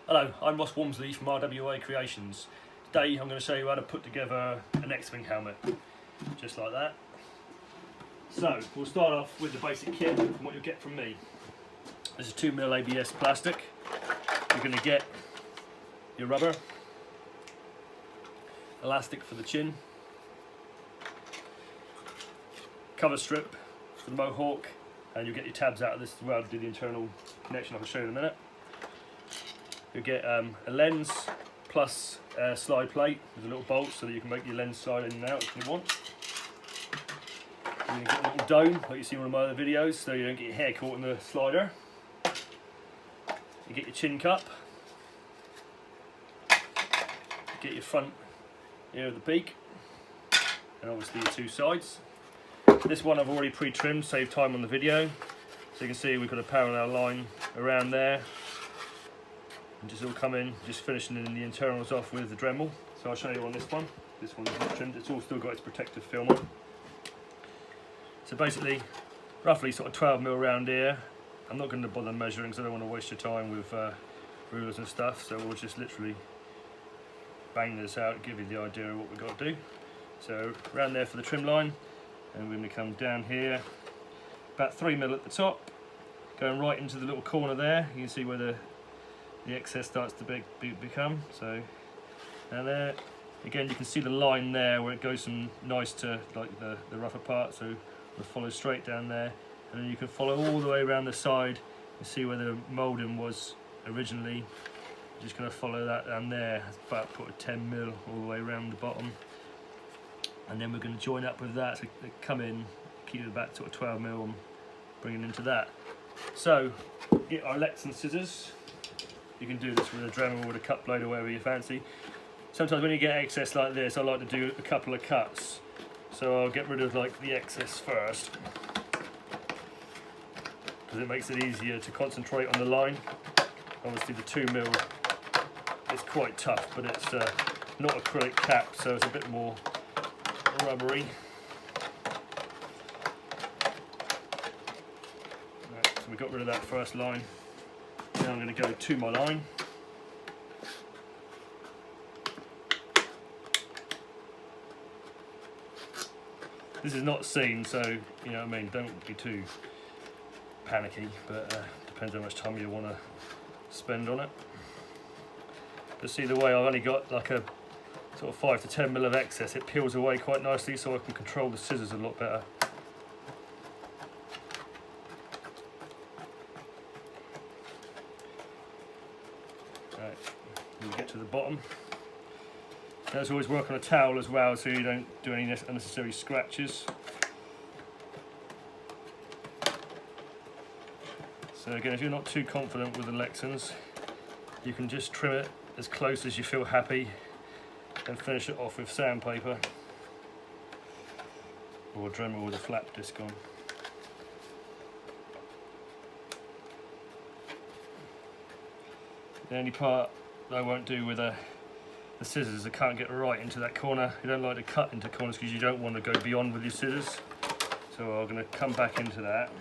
Hello, I'm Ross Walmsley from RWA Creations. Today I'm going to show you how to put together an X-Wing helmet, just like that. So we'll start off with the basic kit and what you'll get from me. This is 2mm ABS plastic. You're going to get your rubber, elastic for the chin, cover strip for the mohawk, and you'll get your tabs out of this as well to do the internal connection. I'll show you in a minute. You'll get a lens plus a slide plate with a little bolt so that you can make your lens slide in and out if you want. You're going to get a little dome like you see in one of my other videos so you don't get your hair caught in the slider. You get your chin cup. You get your front ear of the beak, and obviously your two sides. This one I've already pre-trimmed, save time on the video. So you can see we've got a parallel line around there. And just all come in, just finishing in the internals off with the Dremel. So I'll show you on this one. This one's not trimmed, it's all still got its protective film on. So basically, roughly sort of 12mm round here. I'm not going to bother measuring because I don't want to waste your time with rulers and stuff. So we'll just literally bang this out, give you the idea of what we've got to do. So around there for the trim line, and we're going to come down here, about 3mm at the top, going right into the little corner there. You can see where the excess starts to become. So, and there again you can see the line there where it goes from nice to like the rougher part, so we'll follow straight down there, and then you can follow all the way around the side and see where the moulding was originally. Just going to follow that down there. It's about put a 10mm all the way around the bottom, and then we're going to join up with that to come in, keep it about sort of 12mm and bring it into that. So get our Lexan scissors. You can do this with a Dremel or with a cut blade or whatever you fancy. Sometimes when you get excess like this, I like to do a couple of cuts. So I'll get rid of like the excess first, because it makes it easier to concentrate on the line. Obviously the 2mm is quite tough, but it's not acrylic cap, so it's a bit more rubbery. Right, so we got rid of that first line. Now I'm going to go to my line. This is not seen, so you know what I mean, don't be too panicky, but depends how much time you want to spend on it. But see the way I've only got like a sort of 5 to 10mm of excess, it peels away quite nicely, so I can control the scissors a lot better. Right, when we get to the bottom, let's always work on a towel as well so you don't do any unnecessary scratches. So again, if you're not too confident with the Lexans, you can just trim it as close as you feel happy and finish it off with sandpaper or a Dremel with a flap disc on. The only part that I won't do with the scissors, I can't get right into that corner. You don't like to cut into corners because you don't want to go beyond with your scissors. So I'm going to come back into that.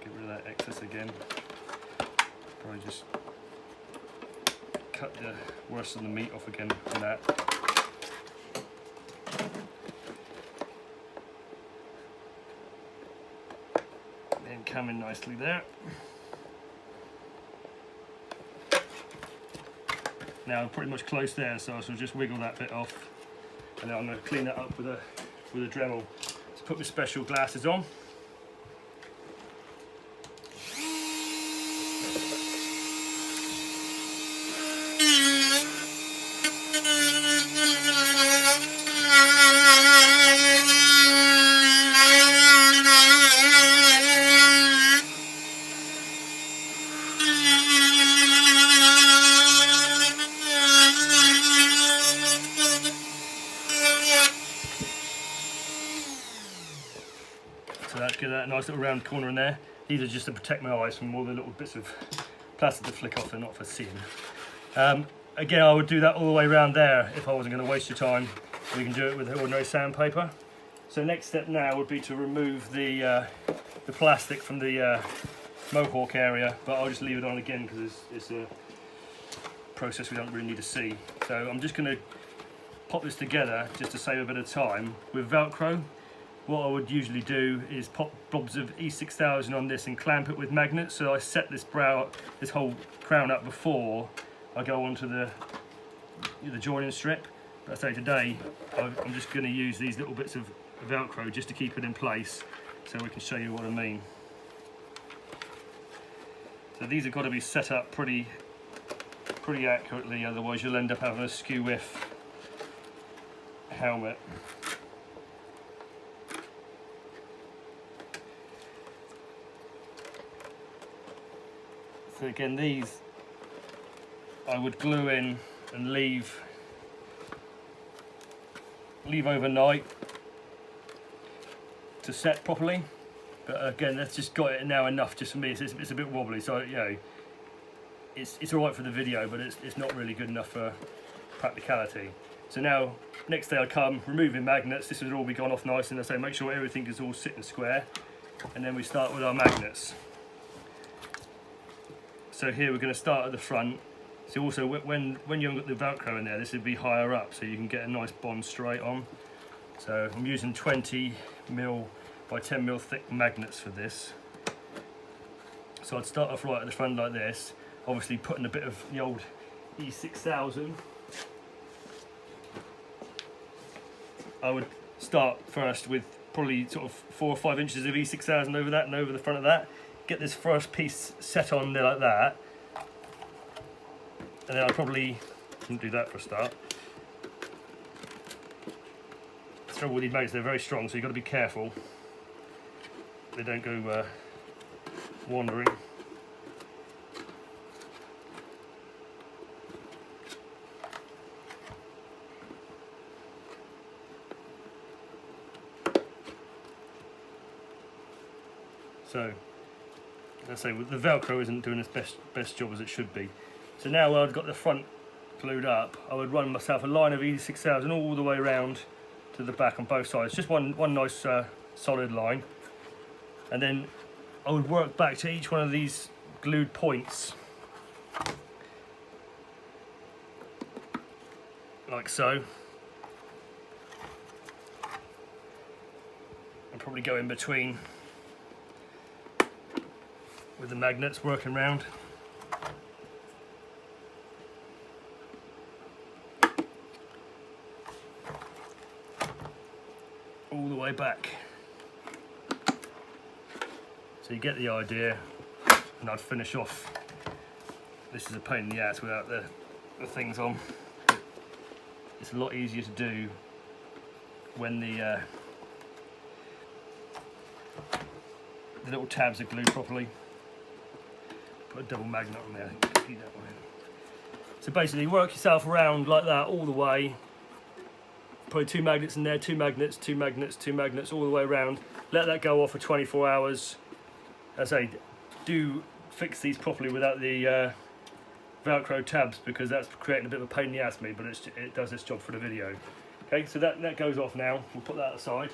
Get rid of that excess again. Probably just cut the worst of the meat off again from that. Then come in nicely there. Now I'm pretty much close there, so I shall just wiggle that bit off, and then I'm going to clean that up with a Dremel. Let's put my special glasses on. So that's good, that nice little round corner in there. These are just to protect my eyes from all the little bits of plastic to flick off, they're not for seeing. Again, I would do that all the way around there if I wasn't going to waste your time. We can do it with ordinary sandpaper. So next step now would be to remove the plastic from the mohawk area, but I'll just leave it on again because it's a process we don't really need to see. So I'm just going to pop this together just to save a bit of time. With Velcro, what I would usually do is pop blobs of E6000 on this and clamp it with magnets. So I set this whole crown up before I go onto the joining strip. But I say today I'm just going to use these little bits of Velcro just to keep it in place, so we can show you what I mean. So these have got to be set up pretty accurately, otherwise you'll end up having a skew with helmet. So again, these I would glue in and leave overnight to set properly. But again, that's just got it now enough just for me. It's a bit wobbly, so you know, it's all right for the video, but it's not really good enough for practicality. So now, next day I come, removing magnets. This has all be gone off nice, and I say make sure everything is all sitting square, and then we start with our magnets. So here we're going to start at the front. So also when you haven't got the Velcro in there, this would be higher up, so you can get a nice bond straight on. So I'm using 20mm by 10mm thick magnets for this. So I'd start off right at the front like this, obviously putting a bit of the old E6000. I would start first with probably sort of 4 or 5 inches of E6000 over that and over the front of that. Get this first piece set on there like that, and then I'll probably do that for a start. The trouble with these magnets, they're very strong, so you've got to be careful they don't go wandering. So, let's say the Velcro isn't doing its best job as it should be. So now I've got the front glued up, I would run myself a line of E6000 all the way around to the back on both sides. Just one nice solid line. And then I would work back to each one of these glued points. Like so. And probably go in between with the magnets working round. All the way back. So you get the idea, and I'd finish off. This is a pain in the ass without the things on. It's a lot easier to do when the little tabs are glued properly. Put a double magnet on there. Keep that one in. So basically work yourself around like that all the way. Put 2 magnets in there, 2 magnets, 2 magnets, 2 magnets all the way around. Let that go off for 24 hours. As I say, do fix these properly without the Velcro tabs, because that's creating a bit of a pain in the ass for me, but it does its job for the video. Okay, so that goes off now. We'll put that aside.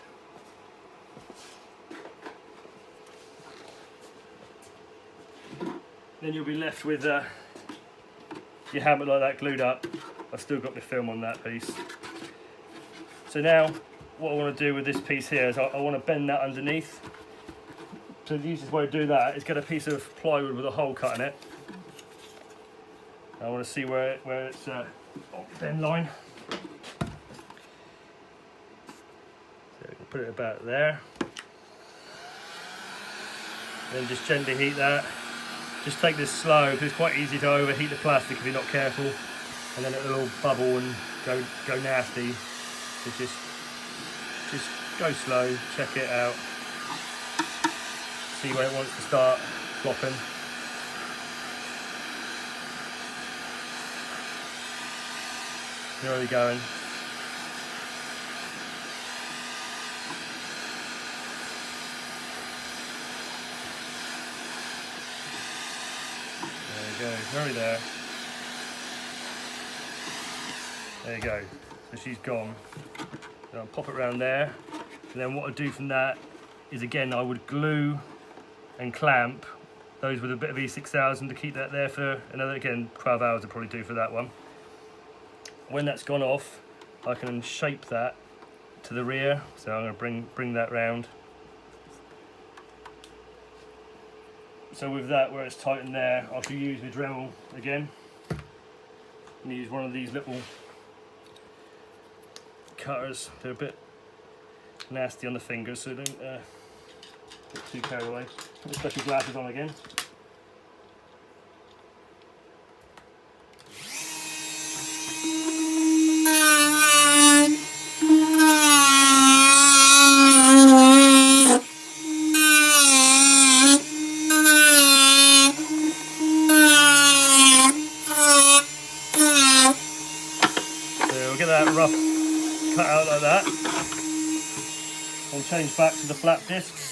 Then you'll be left with your helmet like that glued up. I've still got the film on that piece. So now what I want to do with this piece here is I want to bend that underneath. So the easiest way to do that is get a piece of plywood with a hole cut in it. I want to see where it's on the bend line. So we can put it about there. Then just gently heat that. Just take this slow, because it's quite easy to overheat the plastic if you're not careful, and then it'll all bubble and go nasty. So just go slow, check it out, see where it wants to start flopping. You're already going. There you go, very there. There you go. So she's gone. So I'll pop it around there. And then what I do from that is, again, I would glue and clamp those with a bit of E6000 to keep that there for another, again, 12 hours will probably do for that one. When that's gone off, I can shape that to the rear, so I'm going to bring that round. So with that, where it's tightened there, I can use my Dremel again and use one of these little cutters. They're a bit nasty on the fingers, so don't get too carried away. Put the special glasses on again. Get that rough cut out like that and change back to the flat discs.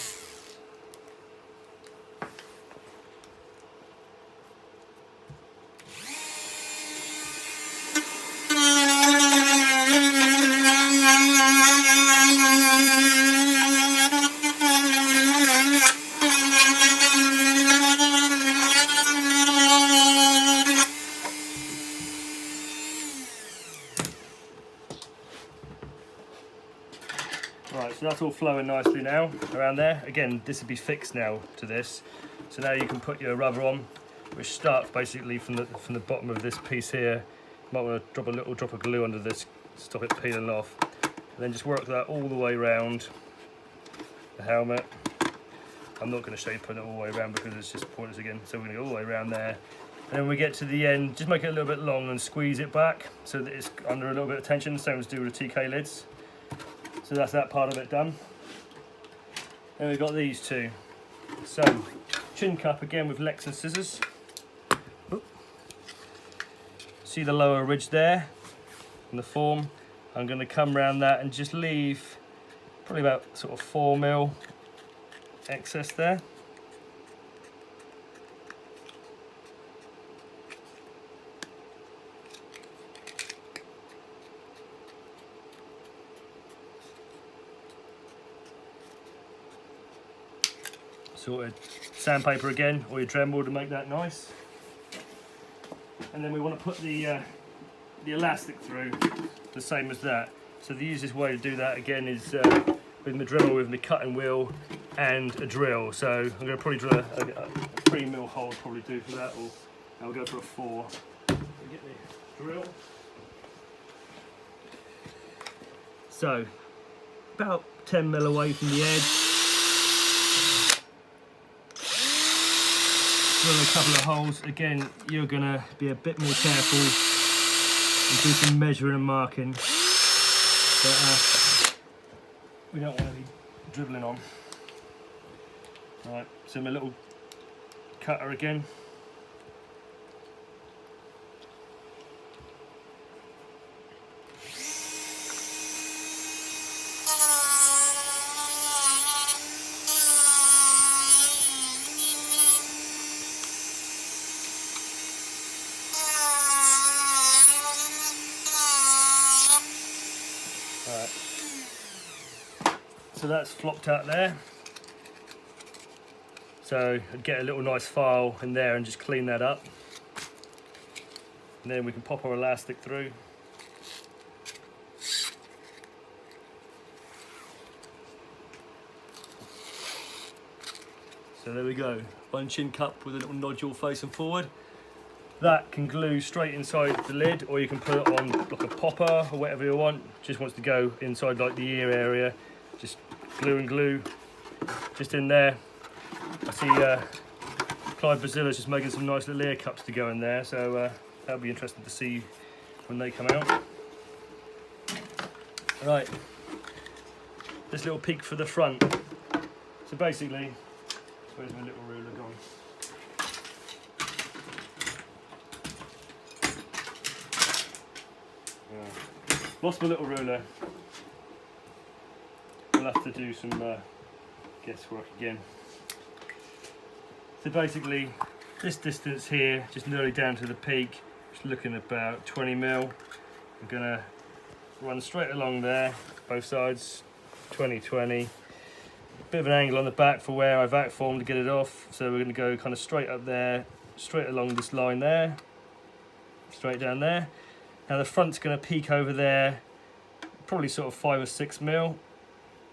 Right, so that's all flowing nicely now around there. Again, this would be fixed now to this. So now you can put your rubber on, which starts basically from the bottom of this piece here. You might want to drop a little drop of glue under this, stop it peeling off. And then just work that all the way around the helmet. I'm not going to show you putting it all the way around because it's just pointless again. So we're going to go all the way around there. And then when we get to the end, just make it a little bit long and squeeze it back so that it's under a little bit of tension, same as do with the TK lids. So that's that part of it done. Then we've got these two. So, chin cup again with Lexan scissors. Oop. See the lower ridge there in the form? I'm going to come around that and just leave probably about sort of 4mm excess there. Sorted sandpaper again, or your Dremel to make that nice. And then we want to put the elastic through, the same as that. So the easiest way to do that again is with my Dremel, with my cutting wheel and a drill. So I'm going to probably drill a 3mm hole, probably do for that, or I'll go for a 4. Get the drill. So about 10mm away from the edge. Drill a couple of holes. Again, you're going to be a bit more careful and do some measuring and marking. But we don't want to be dribbling on. Right, so my little cutter again. So that's flopped out there. So I'd get a little nice file in there and just clean that up. And then we can pop our elastic through. So there we go, one chin cup with a little nodule facing forward. That can glue straight inside the lid, or you can put it on like a popper or whatever you want. Just wants to go inside like the ear area. Just glue and glue just in there. I see Clive Bazilla's just making some nice little ear cups to go in there, so that'll be interesting to see when they come out. Right, this little peak for the front. So basically, where's my little ruler gone? Lost my little ruler. We'll have to do some guesswork again. So basically, this distance here, just nearly down to the peak, just looking about 20mm. I'm gonna run straight along there, both sides, 20-20. bit of an angle on the back for where I vac formed to get it off. So we're going to go kind of straight up there, straight along this line there, straight down there. Now the front's going to peak over there, probably sort of 5 or 6 mil.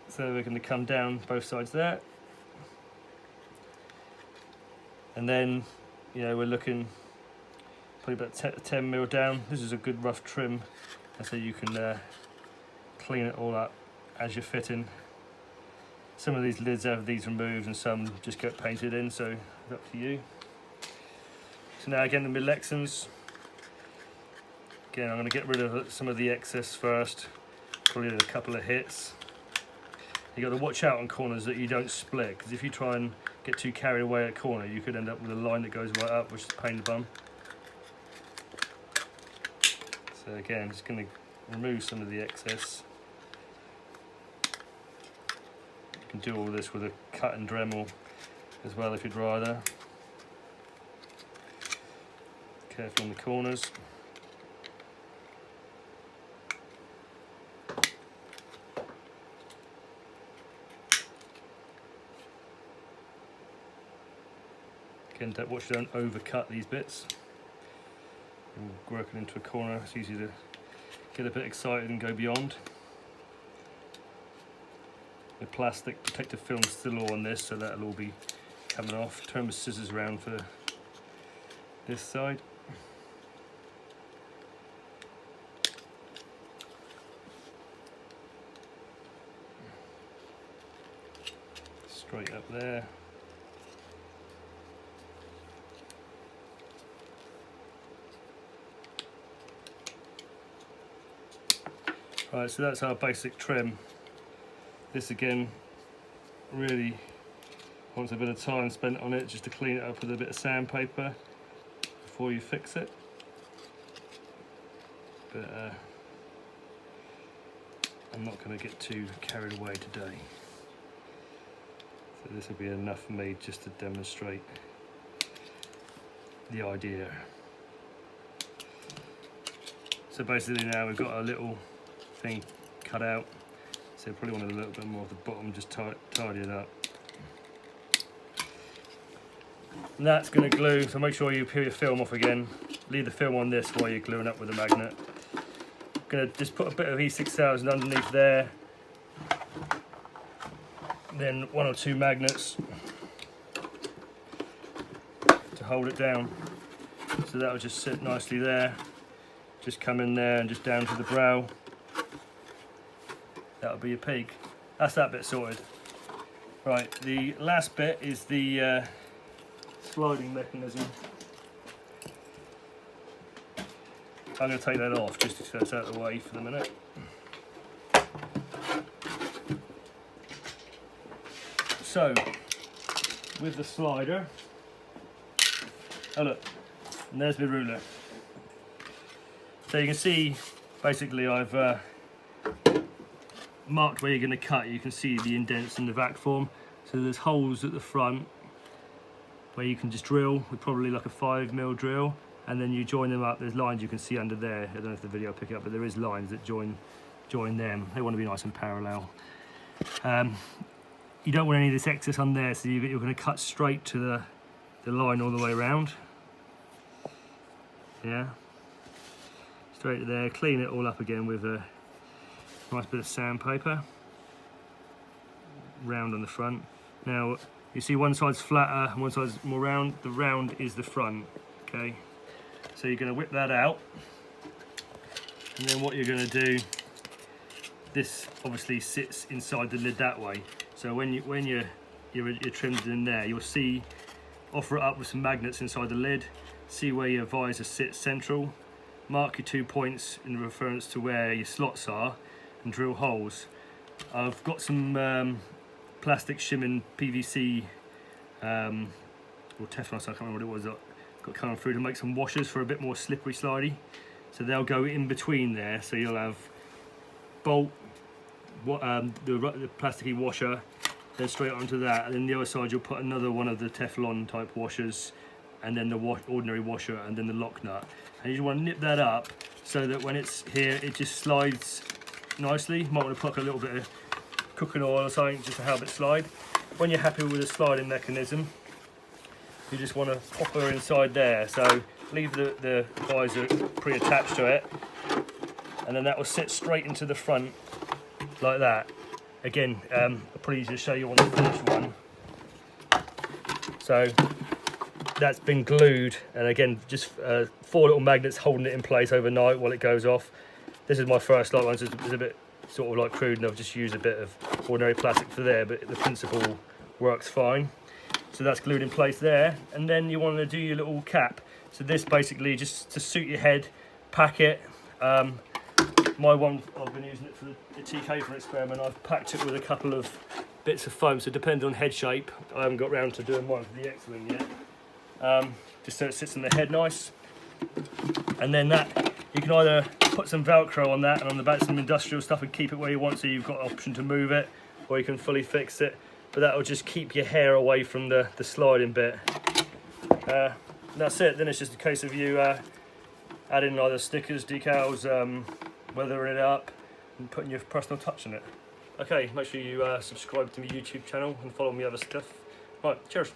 So we're going to come down both sides there. And then, you know, we're looking probably about 10 mil down. This is a good rough trim, so you can clean it all up as you're fitting. Some of these lids have these removed and some just get painted in, so it's up to you. So now again, the mid-Lexans. Again, I'm going to get rid of some of the excess first, probably a couple of hits. You got to watch out on corners that you don't split, because if you try and get too carried away at corner, you could end up with a line that goes right up, which is a pain in the bum. So again, just going to remove some of the excess. You can do all this with a cut and Dremel as well if you'd rather. Careful on the corners. Again, watch you don't overcut these bits. You're working into a corner, it's easy to get a bit excited and go beyond. The plastic protective film's still all on this, so that'll all be coming off. Turn the scissors around for this side. Straight up there. Right, so that's our basic trim. This again really wants a bit of time spent on it just to clean it up with a bit of sandpaper before you fix it. But I'm not going to get too carried away today. So this will be enough for me just to demonstrate the idea. So basically now we've got a little thing cut out, so probably want a little bit more of the bottom, just tidy it up. And that's going to glue, so make sure you peel your film off again. Leave the film on this while you're gluing up with the magnet. I'm going to just put a bit of E6000 underneath there, then 1 or 2 magnets to hold it down. So that will just sit nicely there. Just come in there and just down to the brow. That'll be your peak. That's that bit sorted. Right, the last bit is the sliding mechanism. I'm going to take that off just so it's out of the way for the minute. So, with the slider, oh look, and there's my ruler. So you can see, basically I've marked where you're going to cut. You can see the indents in the vac form. So there's holes at the front where you can just drill with probably like a 5mm drill, and then you join them up. There's lines you can see under there. I don't know if the video will pick it up, but there is lines that join them. They want to be nice and parallel. You don't want any of this excess on there, so you're going to cut straight to the line all the way around. Yeah, straight to there. Clean it all up again with a nice bit of sandpaper. Round on the front. Now you see one side's flatter and one side's more round. The round is the front. Okay, so you're going to whip that out, and then what you're going to do, this obviously sits inside the lid that way. So when your trim's in there, you'll see, offer it up with some magnets inside the lid. See where your visor sits central. Mark your 2 points in reference to where your slots are, and drill holes. I've got some plastic shimming PVC or Teflon, so I can't remember what it was, got coming through to make some washers for a bit more slippery slidey. So they'll go in between there, so you'll have bolt, the plasticky washer, then straight onto that, and then the other side you'll put another one of the Teflon type washers, and then the ordinary washer, and then the lock nut. And you just want to nip that up so that when it's here it just slides nicely. You might want to put a little bit of cooking oil or something just to help it slide. When you're happy with the sliding mechanism, you just want to pop her inside there. So leave the visor pre-attached to it, and then that will sit straight into the front like that. Again, I'll probably just show you on the finished one. So that's been glued, and again, just 4 little magnets holding it in place overnight while it goes off. This is my first light one, so it's a bit sort of like crude, and I've just used a bit of ordinary plastic for there, but the principle works fine. So that's glued in place there, and then you want to do your little cap. So this basically just to suit your head, pack it. My one, I've been using it for the TK for an experiment. I've packed it with a couple of bits of foam, so depending on head shape, I haven't got round to doing one for the X-Wing yet. Just so it sits on the head nice. And then that, you can either put some Velcro on that and on the back some industrial stuff and keep it where you want, so you've got an option to move it, or you can fully fix it. But that will just keep your hair away from the sliding bit. That's it. Then it's just a case of you adding either stickers, decals, weathering it up, and putting your personal touch on it. Okay, make sure you subscribe to my YouTube channel and follow me other stuff. Right, cheers.